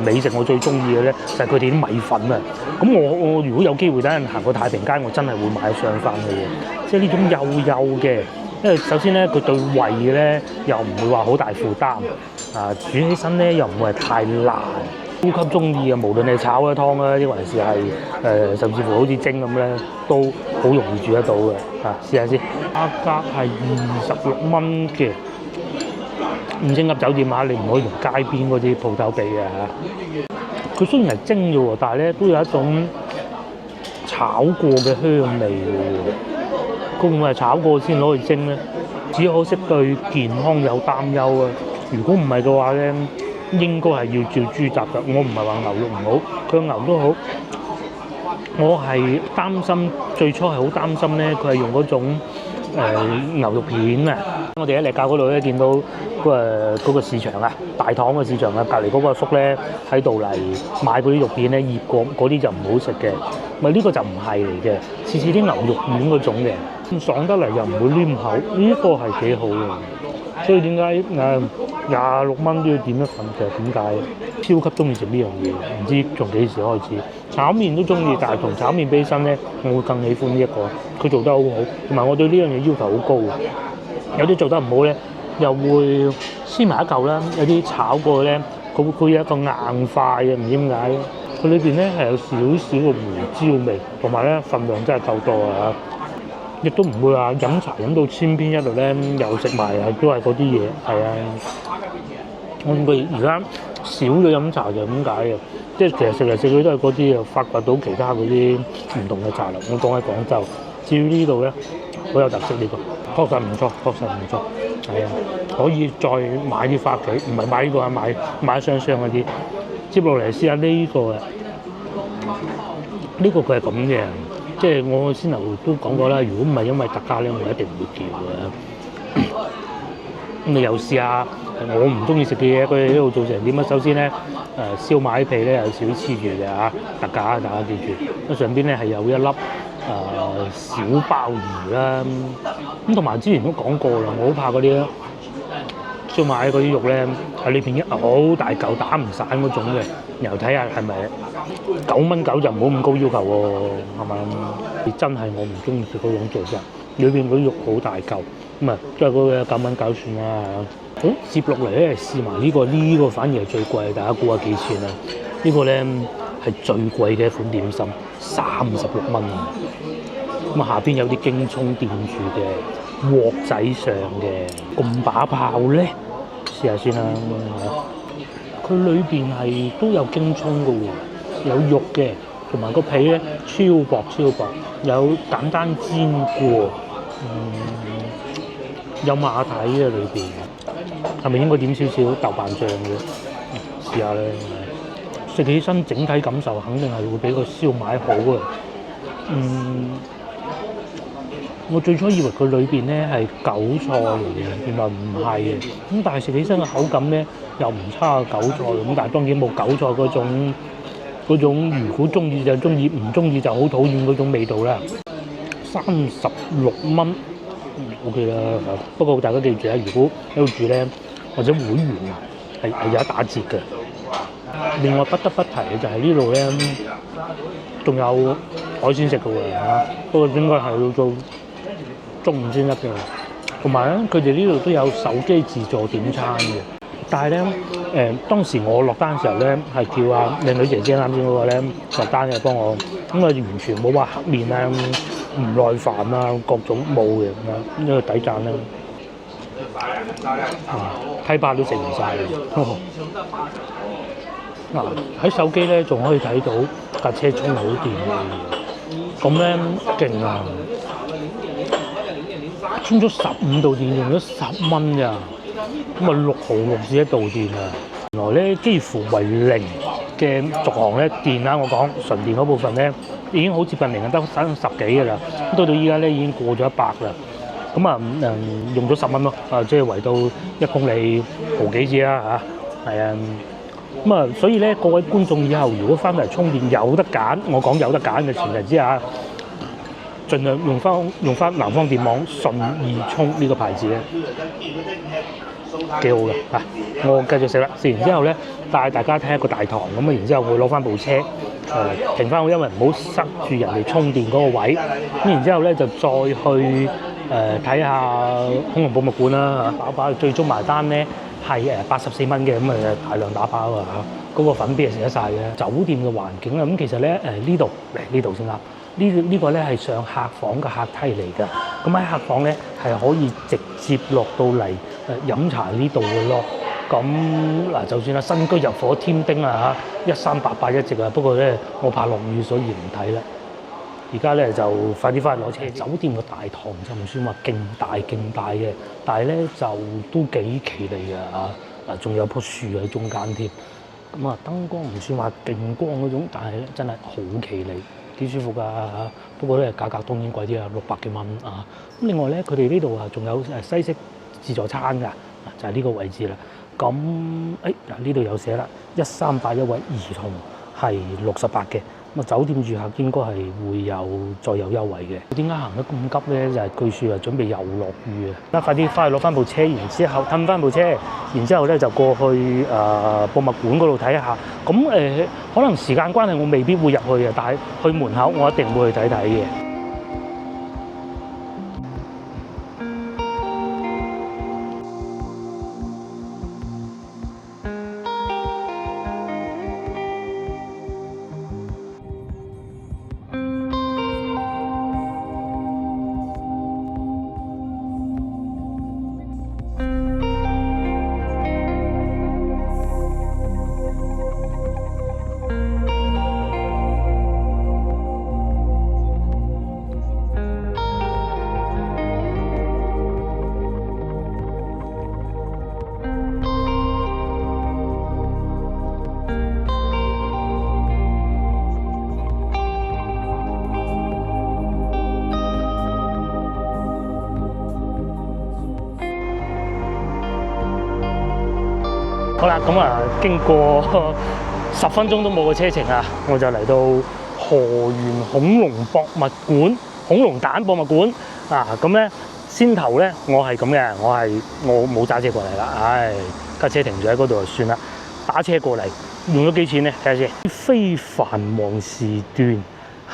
美食我最中意嘅咧，就係佢哋啲米粉啊！咁我如果有機會等陣行過太平街，我真係會買上翻去嘅。即係呢種幼幼嘅，因為首先咧佢對胃咧又唔會話好大負擔，煮起身咧又唔會係太辣，超級中意啊！無論你炒嘅湯啦，抑或係甚至乎好似蒸咁咧，都好容易煮得到嘅。試下先，價格係26蚊嘅。5星級酒店你唔可以同街邊嗰啲鋪頭比嘅嚇。佢雖然係蒸嘅喎，但係咧都有一種炒過嘅香味喎。佢會唔會係炒過先攞去蒸咧？只可惜對健康有擔憂啊！如果唔係嘅話咧，應該係要照豬雜嘅。我唔係話牛肉唔好，佢牛都好。我係擔心，最初係好擔心咧，佢係用嗰種牛肉片啊！我哋喺瀝滘嗰度咧見到嗰個市場啊，大棠嘅市場啊，隔離嗰個叔咧喺度嚟買嗰啲肉片咧，醃過嗰啲就唔好食嘅。咪呢個就唔係嚟嘅，似啲牛肉丸嗰種嘅，咁爽得嚟又唔會黏口，呢個係幾好嘅。所以點解26蚊都要點一份嘅？點解？超級中意食呢樣嘢，唔知從幾時開始。炒麵都中意，但係同炒麵比起身咧，我會更喜歡呢一個。佢做得好好，同埋我對呢樣嘢要求好高。有啲做得唔好咧，又會黐埋一嚿啦。有啲炒過咧，佢有一個硬塊嘅，唔知點解。佢裏邊咧係有少少嘅胡椒味，同埋咧份量真係夠多啊！亦都唔會話飲茶飲到千篇一律咧，又食埋都係嗰啲嘢。係啊，我諗而家少咗飲茶就咁解嘅，即係其實食嚟食去都係嗰啲，又發掘到其他嗰啲唔同嘅茶樓。我講喺廣州，至於呢度咧好有特色呢個，確實唔錯，確實唔錯。係啊，可以再買啲返屋企，唔係買呢個啊，買一箱箱嗰啲。接落嚟試下呢個啊，呢個佢係咁嘅。即係我先頭都講過啦，如果唔係因為特價咧，我一定唔會叫嘅。咁你又試下我唔中意食嘅嘢，佢哋呢度做成點啊？首先咧，燒賣皮咧有少少黐住嘅嚇，特價大家記住。咁上邊咧係有一粒小鮑魚啦。咁同埋之前都講過啦，我好怕嗰啲燒賣嗰啲肉咧喺裏邊一好大嚿打唔散嗰種嘅。然後睇下係咪9蚊9就唔好咁高要求喎，係嘛？真係我唔中意食嗰種做法，裏邊嗰啲肉好大嚿，咁啊都係嗰個9蚊9算啦。好，接落嚟咧試埋呢個反而係最貴，大家估下幾錢啊？呢個咧係最貴嘅一款點心，36蚊。咁啊下邊有啲京葱墊住嘅鑊仔上嘅咁把炮咧，試下先啦。佢裏邊係都有京葱嘅喎，有肉嘅，同埋個皮咧超薄，有簡單煎過，有馬蹄喺裏邊，係咪應該點少少豆瓣醬嘅？試下咧，食起身整體感受肯定係會比個燒賣好嘅。我最初以為佢裏邊咧係韭菜嚟嘅，原來唔係嘅。咁但係食起身嘅口感咧又唔差韭菜，咁但係當然冇韭菜嗰種，如果中意就中意，唔中意就好討厭嗰種味道啦。36蚊，OK 啦。不過大家記住啊，如果喺度住咧或者會員啊，係有得打折嘅。另外不得不提嘅就係呢度咧，仲有海鮮食嘅喎嚇，不過應該係要做中午先得嘅。同埋咧，佢哋呢度都有手機自助點餐嘅。但係咧，當時我落單嘅時候咧，係叫阿靚女姐姐啱先嗰個咧落單嘅幫我，咁啊完全冇話黑面啊、唔耐煩啊，各種冇嘅咁樣，呢個抵讚啦。批巴都食唔晒嘅。嗱喺手機咧仲可以睇到架車充好電嘅，咁咧勁啊！充咗15度電，用咗10蚊咋，咁啊6毫6至1度電啊！原來咧幾乎為零嘅續航咧電啦，我講純電嗰部分咧已經好接近零，得省10幾嘅啦。到依家咧已經過咗100啦。咁啊用咗10蚊咯，即係圍到1公里毫幾字啦嚇，係啊。咁啊，所以咧各位觀眾以後如果翻嚟充電有得揀，我講有得揀嘅前提之下，盡量用翻南方電網順義充呢個牌子咧，幾好嘅嚇。我繼續食啦，食完之後咧帶大家睇一個大堂咁啊，然之後我攞翻部車停翻好，因為唔好塞住人哋充電嗰個位。咁然之後咧就再去睇下恐龍博物館啦嚇，打包最終埋單咧係84蚊嘅，咁啊大量打包啊嚇，嗰個粉邊係食得晒嘅。酒店嘅環境啊，咁其實咧呢度先啦。呢個咧係上客房嘅客梯嚟㗎，咁喺客房咧係可以直接落到嚟飲茶呢度嘅咯。咁嗱，就算新居入伙添丁啊嚇，1388一席啊，不過咧我怕落雨，所以唔睇啦。而家咧就快啲翻去攞車。酒店嘅大堂就唔算話勁大嘅，但係咧就都幾企理嘅嚇。嗱，仲有棵樹喺中間添。咁啊，燈光唔算話勁光嗰種，但係咧真係好企理。幾舒服㗎嚇，不過咧價格當然貴啲啊，600幾蚊啊。咁另外咧，佢哋呢度啊仲有西式自助餐㗎，就係呢個位置啦。咁呢度有寫啦，1381位兒童係68嘅。咁啊，酒店住客應該係會有再有優惠嘅。點解行得咁急咧？就係據說準備又落雨啊！快啲翻去攞翻部車，然之後褪翻部車，然之後咧就過去博物館嗰度睇下。咁可能時間關係，我未必會入去嘅，但係去門口我一定會去睇睇嘅。好啦，咁啊經過10分鐘都冇嘅車程啊，我就嚟到河源恐龍博物館、恐龍蛋博物館啊。咁咧先頭咧我係咁嘅，我冇揸車過嚟啦，架車停住喺嗰度就算啦。打車過嚟用咗幾錢咧？睇下先。非繁忙時段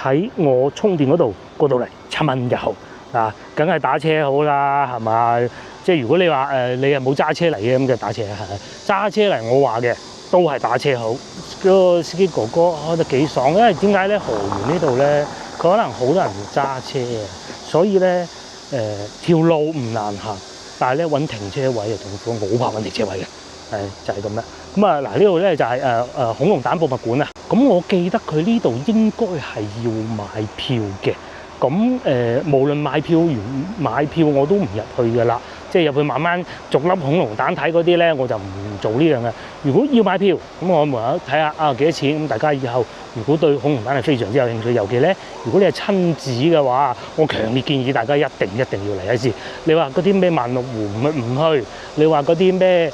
喺我充電嗰度過到嚟7蚊油啊，梗係打車好啦，係嘛？即係如果你話你係冇揸車嚟嘅咁就打車，揸車嚟我話嘅都係打車好。嗰個司機哥哥開得幾爽，因為點解咧？河源呢度咧，佢可能好多人揸車啊，所以咧條路唔難行，但係咧揾停車位啊痛苦，我好怕揾停車位嘅，就係咁啦。咁啊嗱，呢度咧就係恐龍蛋博物館啊。咁我記得佢呢度應該係要買票嘅。咁無論買票我都唔入去㗎啦，即係入去慢慢逐粒恐龍蛋睇嗰啲咧，我就唔做呢樣嘅。如果要買票，咁我咪睇下幾多錢。咁大家以後如果對恐龍蛋係非常之有興趣，尤其咧如果你係親子嘅話，我強烈建議大家一定要嚟一次。你話嗰啲咩萬綠湖唔去，你話嗰啲咩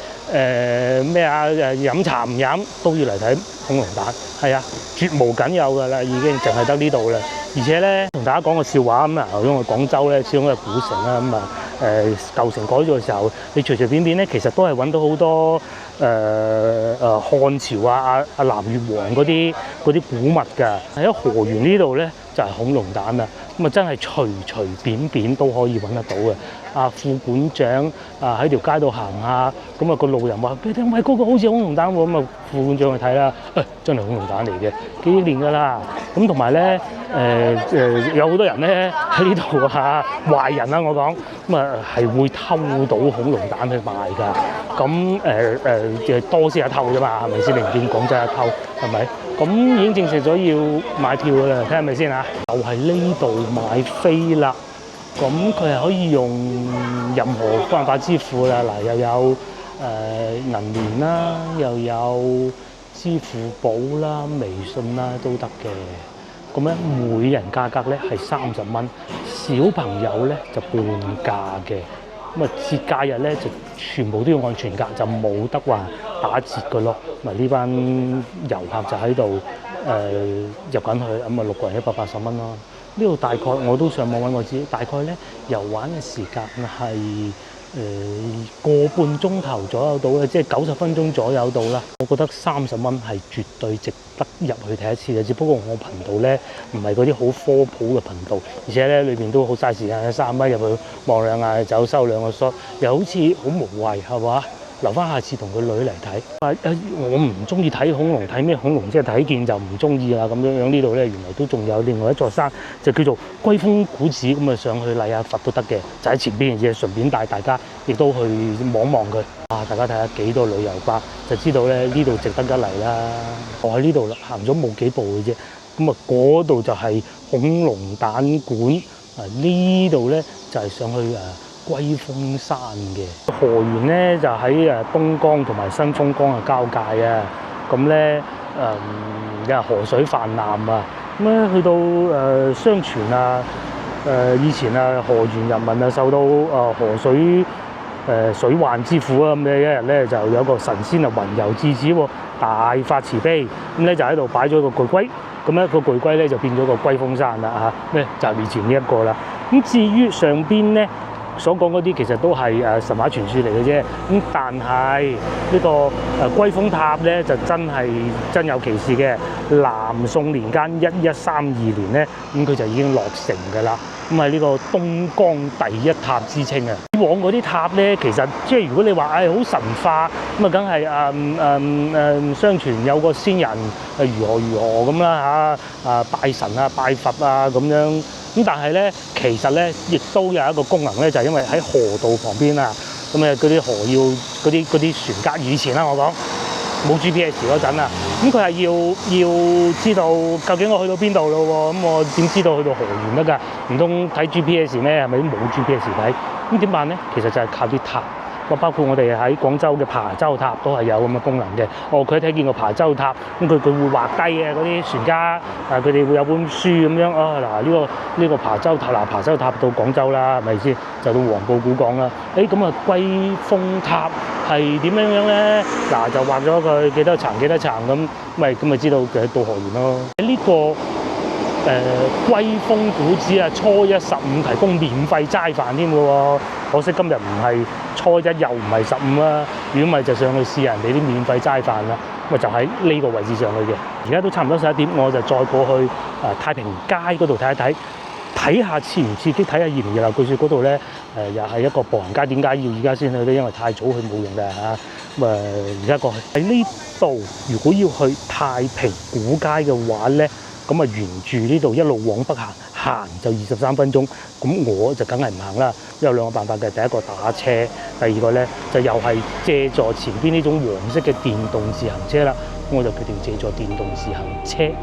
飲茶唔飲，都要嚟睇恐龍蛋。係啊，絕無僅有㗎啦，已經淨係得呢度啦。而且咧，同大家講個笑話咁啊，因為廣州咧始終係古城啦，咁啊舊城改造嘅時候，你隨便咧，其實都係揾到好多漢朝啊南越王嗰啲古物㗎。喺河源呢度咧就係恐龍蛋啦，咁啊真係隨便都可以揾得到嘅。副館長喺條街度行下，咁啊個路人話：喂，嗰個好似恐龍蛋喎，咁啊副館長去睇啦，真係恐龍蛋嚟嘅，幾年㗎啦。咁同埋咧有好多人咧喺呢度壞人啦，我講咁啊係會偷到恐龍蛋去賣㗎。咁多先係偷啫嘛，係咪先？你唔見廣州係偷係咪？咁已經證實咗要買票㗎啦，睇係咪先啊？就係呢度買飛啦。咁佢係可以用任何方法支付啦，嗱又有銀聯啦，又有支付寶啦、微信啦都得嘅。咁咧每人價格咧係30蚊，小朋友咧就半價嘅。咁啊節假日咧就全部都要按全價，就冇得話打折嘅咯。咪呢班遊客就喺度入緊去，咁啊6個人180蚊咯。呢度大概我都上網揾過知，大概咧遊玩嘅時間係個半鐘頭左右到嘅，即係90分鐘左右到啦。我覺得30蚊係絕對值得入去睇一次嘅，只不過我頻道咧唔係嗰啲好科普嘅頻道，而且咧裏邊都好嘥時間，30蚊入去望兩眼走收兩個 shot，又好似好無謂係嘛？留翻下次同佢女嚟睇。我唔中意睇恐龍，睇咩恐龍即係睇見就唔中意啦咁樣。呢度咧原來都仲有另外一座山，就叫做龜峰古寺，咁啊上去禮下佛都得嘅，就喺前邊嘅啫。順便帶大家亦都去望望佢。大家睇下幾多旅遊巴，就知道咧呢度值得一嚟啦。我喺呢度啦，行咗冇幾步嘅啫。咁啊嗰度就係恐龍蛋館，呢度咧就係上去龜峰山嘅。河源咧就喺東江同埋新豐江嘅交界啊，咁咧河水泛濫啊，咁咧去到相傳以前河源人民受到河水水患之苦啊，咁咧一日咧就有個神仙雲遊至此喎，大發慈悲，咁咧就喺度擺咗個巨龜，咁咧個巨龜咧就變咗個龜峰山啦咩就係面前呢一個啦。咁至於上邊咧所講嗰啲其實都係神話傳說嚟嘅啫，咁但係呢個龜峰塔咧就真有其事嘅。南宋年間1132年咧，咁佢就已經落成㗎啦。咁係呢個東江第一塔之稱啊！以往嗰啲塔咧，其實即係如果你話好神化，咁啊梗係相傳有個仙人如何咁啦拜神啊拜佛啊咁樣。咁但係咧，其實咧亦都有一個功能咧，就係因為喺河道旁邊啊，咁嗰啲河要嗰啲船家以前啦，我講冇 GPS 嗰陣啊，咁佢係要知道究竟我去到邊度咯喎，咁我點知道去到河源得㗎？唔通睇 GPS 咩？係咪都冇 GPS 睇？咁點辦咧？其實就係靠啲塔。包括我哋喺廣州嘅琶洲塔都係有咁嘅功能嘅。佢睇見個琶洲塔，咁佢會畫低嘅嗰啲船家，佢哋會有本書咁樣呢個琶洲塔琶洲塔到廣州啦，係咪先？就到黃埔古港啦。咁龜峰塔係點樣咧？嗱，就畫咗佢幾多層咁，咪知道佢到河源咯。呢個歸風古寺啊，初一15提供免費齋飯添嘅喎，可惜今日唔係初一又唔係15啦，如果唔係就上去試人哋啲免費齋飯啦。咁就喺呢個位置上去嘅。而家都差唔多11點，我就再過去太平街嗰度睇一睇。睇下刺唔刺激，睇下熱唔熱鬧。據說嗰度咧，又係一個步行街，點解要而家先去咧？因為太早去冇用嘅嚇。咁而家過去喺呢度，如果要去太平古街嘅話咧，咁沿住呢度一路往北行就23分鐘。咁我就梗係唔行啦，有兩個辦法嘅。第一個打車，第二個咧就又係借助前邊呢種黃色嘅電動自行車啦。我就決定借助電動自行車。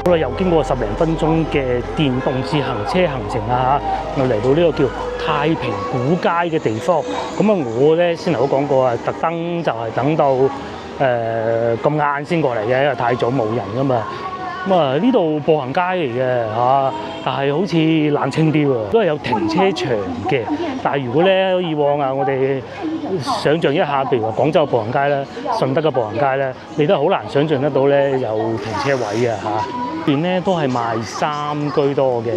好啦，又經過10零分鐘嘅電動自行車行程啦嚇，我嚟到呢個叫太平古街嘅地方。咁我咧先頭都講過啊，特登就係等到咁晏先過嚟嘅，因為太早冇人噶嘛。呢度步行街嚟嘅嚇，但係好似冷清啲喎，都係有停車場嘅。但係如果咧以往啊，我哋想像一下，譬如話廣州嘅步行街咧、順德嘅步行街咧，你都好難想像得到咧有停車位嘅嚇。邊咧都係賣衫居多嘅，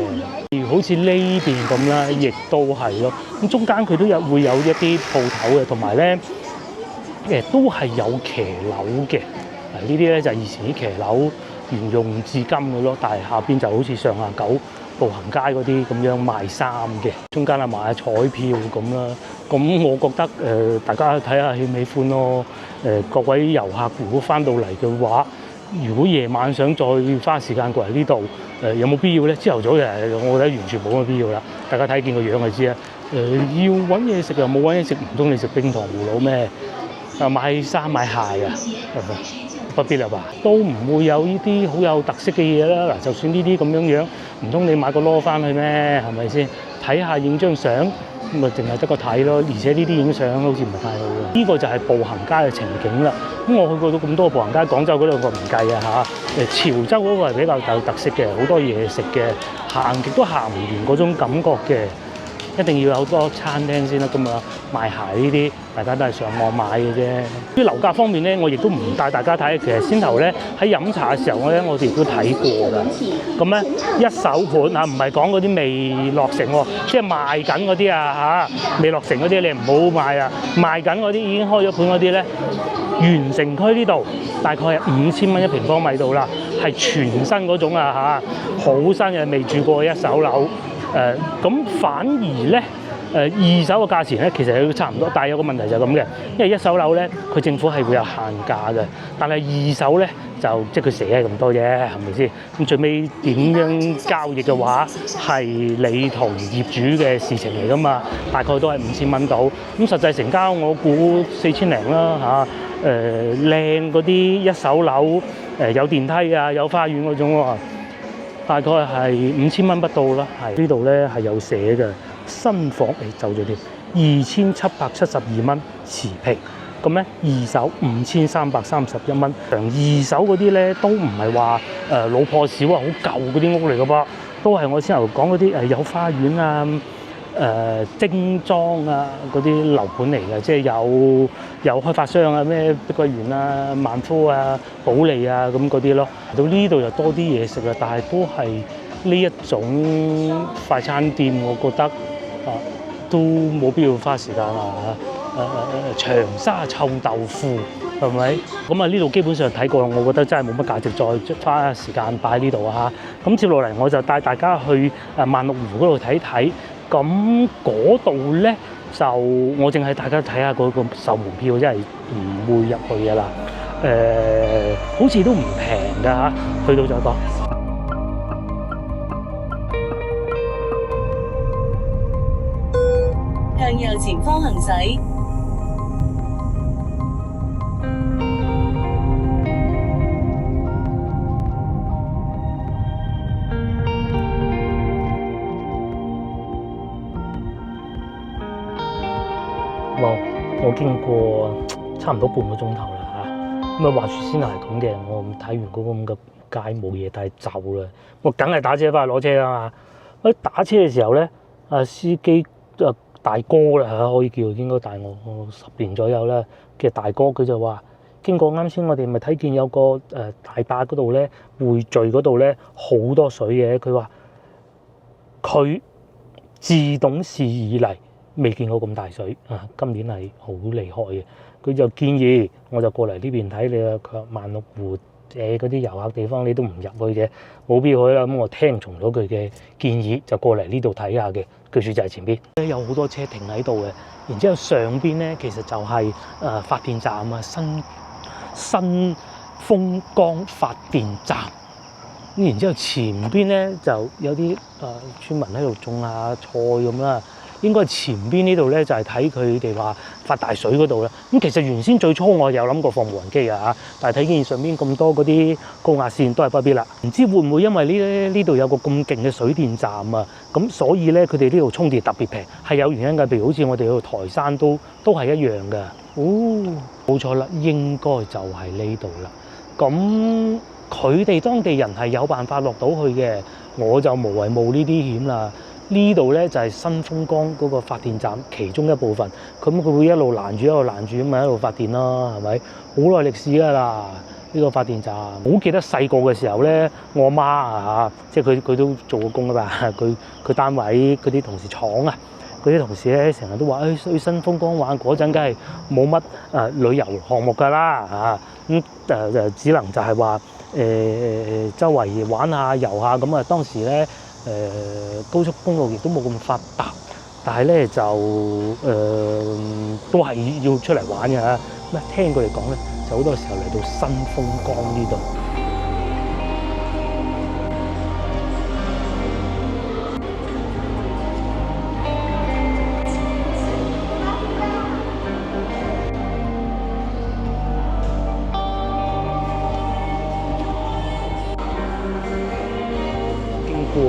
好似呢邊咁啦，亦都係咯。咁中間佢都會有一啲鋪頭嘅，同埋咧都係有騎樓嘅。呢啲咧就係以前啲騎樓沿用至今嘅咯，但係下邊就好似上下九步行街嗰啲咁樣賣衫嘅，中間啊賣下彩票咁啦。咁我覺得大家睇下喜唔喜歡咯。各位遊客如果翻到嚟嘅話，如果夜晚想再花時間過嚟呢度，有冇必要咧？朝頭早我覺得完全冇乜必要啦。大家睇見個樣就知啦。要揾嘢食又冇揾嘢食，唔通你食冰糖葫蘆咩？買衫買鞋啊，不必啦吧？都唔會有呢啲好有特色嘅嘢啦。嗱，就算呢啲咁樣，唔通你買個籮翻去咩？係咪先？睇下影張相，咁咪淨係得個睇咯。而且呢啲影相好似唔係太好嘅。呢個就係步行街嘅情景啦。咁我去過到咁多步行街，廣州嗰兩個唔計啊嚇。潮州嗰個係比較有特色嘅，好多嘢食嘅，行極都行唔完嗰種感覺嘅。一定要有好多餐廳先得㗎嘛，賣鞋呢啲大家都係上網買嘅啫。啲樓價方面咧，我亦都唔帶大家睇。其實先頭咧喺飲茶嘅時候咧，我哋亦都睇過㗎。咁咧一手盤啊，唔係講嗰啲未落成喎，即係賣緊嗰啲啊嚇，未落成嗰啲你唔好買啊。賣緊嗰啲已經開咗盤嗰啲咧，原城區呢度大概係5000蚊1平方米度啦，係全新嗰種啊嚇，好新嘅，未住過一手樓。咁反而咧，二手嘅價錢咧，其實都差唔多，但係有個問題就係咁嘅，因為一手樓咧，佢政府係會有限價嘅，但係二手咧就即係佢寫咁多啫，係咪先？咁最尾點樣交易嘅話，係你同業主嘅事情嚟㗎嘛，大概都係5000蚊到。咁實際成交我估4000零啦嚇，靚嗰啲一手樓，有電梯啊，有花園嗰種喎。大概係5000蚊不到啦，係呢度咧係有寫嘅新房走咗啲2772蚊持平，咁咧二手5331蚊。二手嗰啲咧都唔係話老破小啊，好舊嗰啲屋嚟嘅噃，都係我先頭講嗰啲有花園啊、精裝啊嗰啲樓盤嚟嘅，即係有開發商啊，咩碧桂園啊、萬科啊、保利啊咁嗰啲咯。到呢度就多啲嘢食啦，但係都係呢一種快餐店，我覺得都冇必要花時間啦嚇。長沙臭豆腐係咪？咁啊呢度基本上睇過，我覺得真係冇乜價值再花時間擺呢度啊嚇。咁接落嚟我就帶大家去萬綠湖嗰度睇睇。咁嗰度咧就我淨係大家睇下嗰個售門票，真係唔會入去嘅啦。好似都唔平㗎嚇，去到再講。向右前方行駛。我經過差唔多半個鐘頭啦嚇，咁啊話説先係咁嘅，我睇完嗰個咁嘅街冇嘢睇走啦，我梗係打車翻去攞車啊嘛。喺打車嘅時候咧，司機大哥啦嚇，可以叫應該大我10年左右啦嘅大哥，佢就話經過啱先我哋咪睇見有個大壩嗰度咧匯聚嗰度咧好多水嘅，佢話佢自懂事以嚟未見過咁大水啊！今年係好厲害嘅，佢就建議我就過嚟呢邊睇你啊。佢話萬綠湖嗰啲遊客地方你都唔入去嘅，冇必要去啦。咁我聽從咗佢嘅建議，就過嚟呢度睇下嘅。據說就係前邊有好多車停喺度嘅，然之後上邊咧其實就係發電站啊，新豐江發電站。咁然之後前邊咧就有啲村民喺度種下菜咁啦。應該前邊呢度咧就係睇佢哋話發大水嗰度啦。咁其實原先最初我有諗過放無人機啊，但係睇見上邊咁多嗰啲高壓線都係不必啦。唔知會唔會因為呢度有個咁勁嘅水電站啊，咁所以咧佢哋呢度充電特別平，係有原因㗎。譬如好似我哋去台山都係一樣㗎。哦，冇錯啦，應該就係呢度啦。咁佢哋當地人係有辦法落到去嘅，我就無謂冒呢啲險啦。呢度咧就係新豐江嗰個發電站其中一部分，咁佢會一路攔住咁咪一路發電咯，係咪？好耐歷史㗎啦，呢個發電站。好記得細個嘅時候咧，我媽啊即係佢都做過工㗎嘛，佢單位嗰啲同事廠啊，嗰啲同事咧成日都話去新豐江玩嗰陣，梗係冇乜旅遊項目㗎啦嚇，咁只能就係話周圍玩下遊下咁啊。當時咧高速公路亦都冇咁發達，但係咧就都係要出嚟玩嘅嚇。咁聽佢哋講咧，就好多時候嚟到新豐江呢度。經過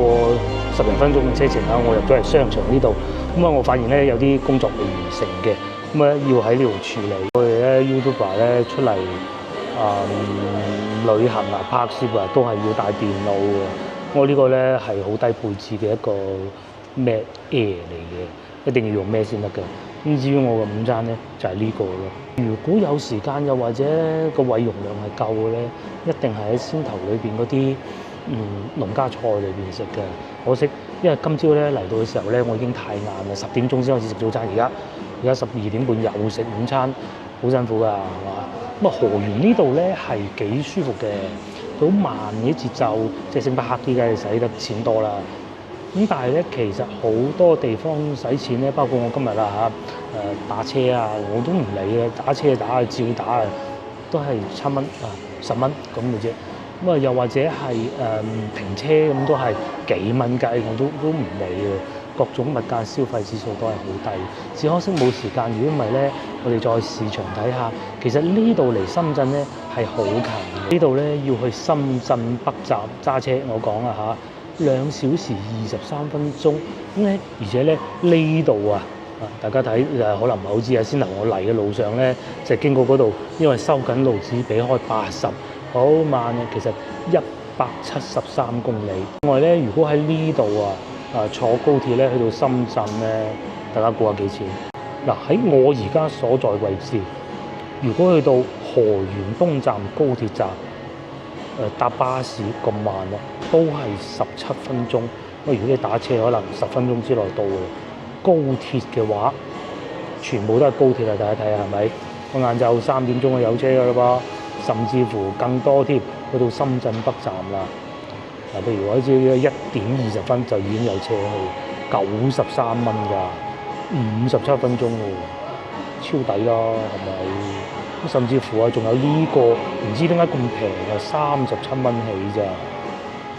10零分鐘嘅車程啦，我入咗嚟商場呢度，咁啊我發現咧有啲工作未完成嘅，咁啊要喺呢度處理。我哋咧 YouTuber 咧出嚟旅行啊、拍攝啊，都係要帶電腦嘅。我呢個咧係好低配置嘅一個 Mac Air 嚟嘅，一定要用咩先得㗎。咁至於我嘅午餐咧就係呢個咯。如果有時間又或者個胃容量係夠嘅咧，一定係喺先頭裏邊嗰啲農家菜裏邊食嘅。可惜因為今朝咧嚟到嘅時候咧，我已經太晏啦，10點鐘先開始食早餐，而家12點半又食午餐，好辛苦㗎，係嘛？咁啊河源呢度咧係幾舒服嘅，佢好慢嘅節奏，即係星巴克啲梗係使得錢多啦。咁但係咧，其實好多地方使錢咧，包括我今日啦打車啊，我都唔理嘅，打車打照打啊，都係7蚊10蚊咁嘅啫。咁啊，又或者係停車咁都係幾蚊雞，我都唔理嘅。各種物價消費指數都係好低，只可惜冇時間。如果唔係咧，我哋再市場睇下。其實呢度離深圳咧係好近，呢度咧要去深圳北站揸車，我講啊嚇，2小時23分鐘。咁咧，而且咧呢度啊，大家睇可能唔係好知啊。先頭我嚟嘅路上咧，就經過嗰度，因為收緊路紙，俾開80。好慢嘅，其實173公里。另外咧，如果喺呢度坐高鐵咧去到深圳咧，大家估下幾錢？嗱，喺我而家所在位置，如果去到河源東站高鐵站，搭巴士咁慢咯，都係17分鐘。如果你打車，可能10分鐘之內到嘅。高鐵嘅話，全部都係高鐵啊！大家睇下係咪？我晏晝3點鐘就有車㗎啦噃。甚至乎更多添，去到深圳北站啦。譬如好似1點20分就已經有車去，93蚊㗎，57分鐘喎，超抵啦，係咪？甚至乎仲有呢個，唔知點解咁平啊，37蚊起咋？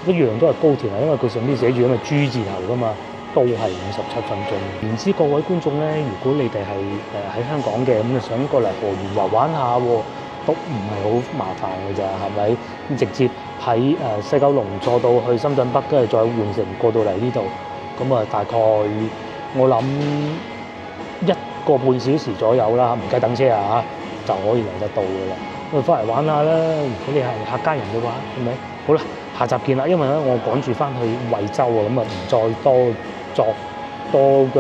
一樣都係高鐵啊，因為佢上邊寫住因為 G 字頭㗎嘛，都係57分鐘。唔知各位觀眾咧，如果你哋係喺香港嘅，咁想過嚟河源遊玩下喎，都唔係好麻煩嘅咋，係咪？咁直接喺西九龍坐到去深圳北，跟住再換乘過到嚟呢度，咁啊大概我諗1個半小時左右啦，唔計等車啊，就可以嚟得到嘅啦。咁翻嚟玩下啦，如果你係客家人嘅話，係咪？好啦，下集見啦，因為咧我趕住翻去惠州啊，咁啊唔再多嘅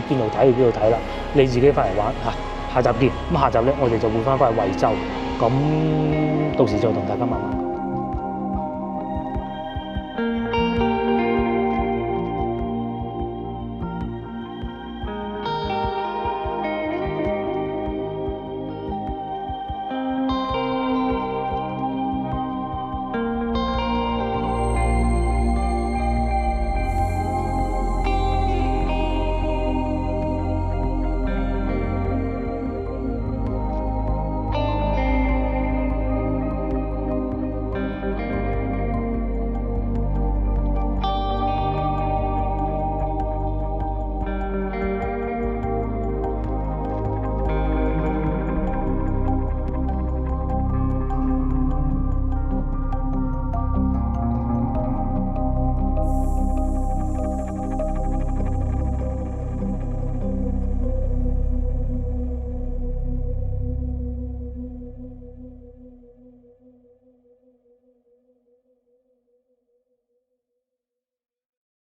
邊度睇去邊度睇啦，你自己翻嚟玩嚇。下集見，咁下集咧我哋就會翻去惠州，咁到時再同大家慢慢講。